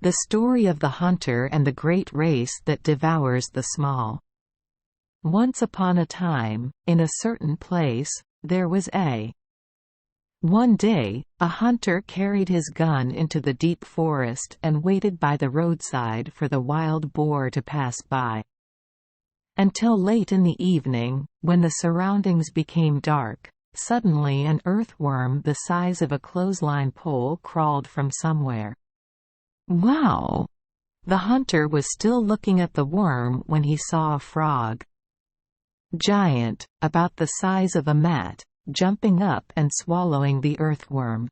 The story of the hunter and the great race that devours the small. Once upon a time, in a certain place, there was a. One day, a hunter carried his gun into the deep forest and waited by the roadside for the wild boar to pass by. Until late in the evening, when the surroundings became dark, suddenly an earthworm the size of a clothesline pole crawled from somewhere. Wow! The hunter was still looking at the worm when he saw a frog. Giant, about the size of a mat, jumping up and swallowing the earthworm.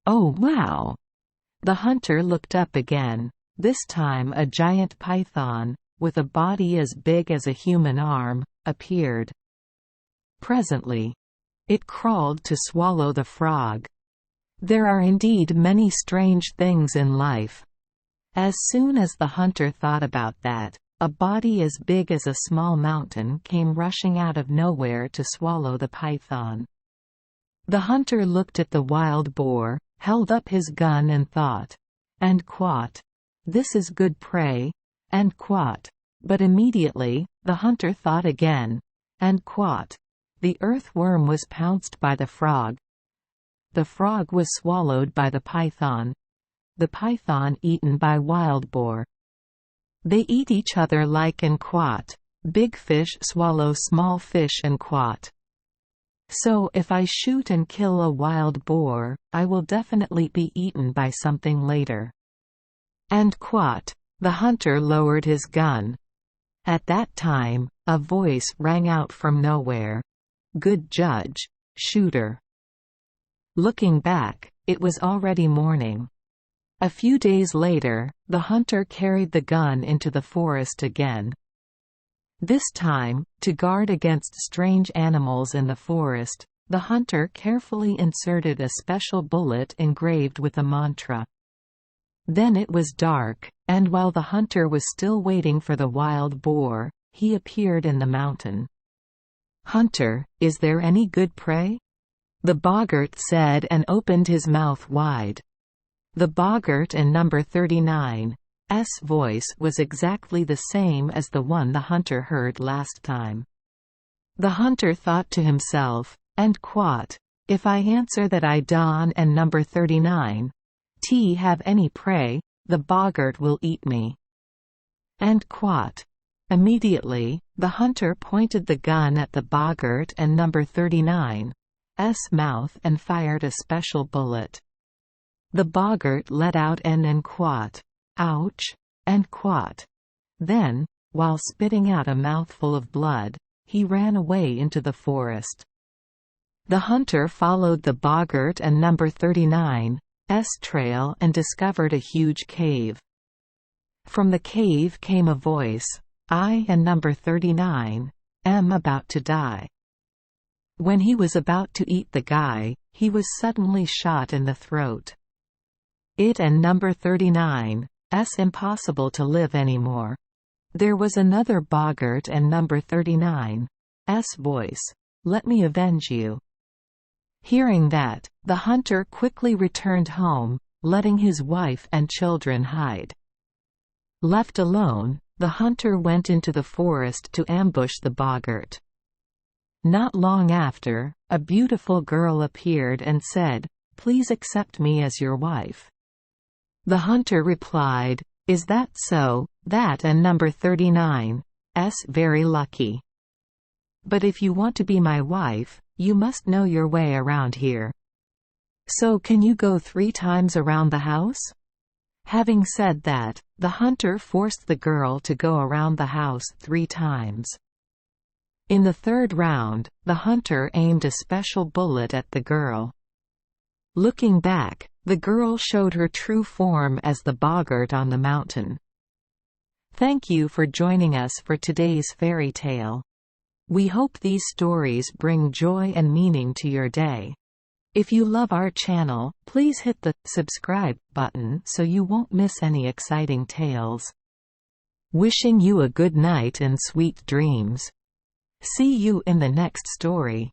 Oh wow! The hunter looked up again. This time a giant python, with a body as big as a human arm, appeared. Presently, it crawled to swallow the frog. There are indeed many strange things in life. As soon as the hunter thought about that, a body as big as a small mountain came rushing out of nowhere to swallow the python. The hunter looked at the wild boar, held up his gun and thought, and quat, "This is good prey," and quat. But immediately, the hunter thought again, and quat. The earthworm was pounced by the frog. The frog was swallowed by the python eaten by wild boar. They eat each other like and quat. Big fish swallow small fish and quat. So if I shoot and kill a wild boar, I will definitely be eaten by something later. And quat. The hunter lowered his gun. At that time, a voice rang out from nowhere. "Good judge, shooter." Looking back, it was already morning. A few days later, the hunter carried the gun into the forest again. This time, to guard against strange animals in the forest, the hunter carefully inserted a special bullet engraved with a mantra. Then it was dark, and while the hunter was still waiting for the wild boar, he appeared in the mountain. "Hunter, is there any good prey?" the boggart said and opened his mouth wide. The boggart and number 39's voice was exactly the same as the one the hunter heard last time. The hunter thought to himself, and quat, "If I answer that I don and number 39 have any prey, the boggart will eat me." And quat. Immediately, the hunter pointed the gun at the boggart and number 39's mouth and fired a special bullet. The boggart let out an and quat, "Ouch!" and quat. Then, while spitting out a mouthful of blood, he ran away into the forest. The hunter followed the boggart and number 39's trail and discovered a huge cave. From the cave came a voice, "I and number 39 am about to die." When he was about to eat the guy, he was suddenly shot in the throat. It and number 39's impossible to live anymore. There was another boggart and number 39's voice, "Let me avenge you." Hearing that, the hunter quickly returned home, letting his wife and children hide. Left alone, the hunter went into the forest to ambush the boggart. Not long after, a beautiful girl appeared and said, "Please accept me as your wife." The hunter replied, "Is that so? That and number 39's very lucky. But if you want to be my wife, you must know your way around here. So can you go 3 times around the house?" Having said that, the hunter forced the girl to go around the house 3 times. In the 3rd round, the hunter aimed a special bullet at the girl. Looking back, the girl showed her true form as the boggart on the mountain. Thank you for joining us for today's fairy tale. We hope these stories bring joy and meaning to your day. If you love our channel, please hit the subscribe button so you won't miss any exciting tales. Wishing you a good night and sweet dreams. See you in the next story.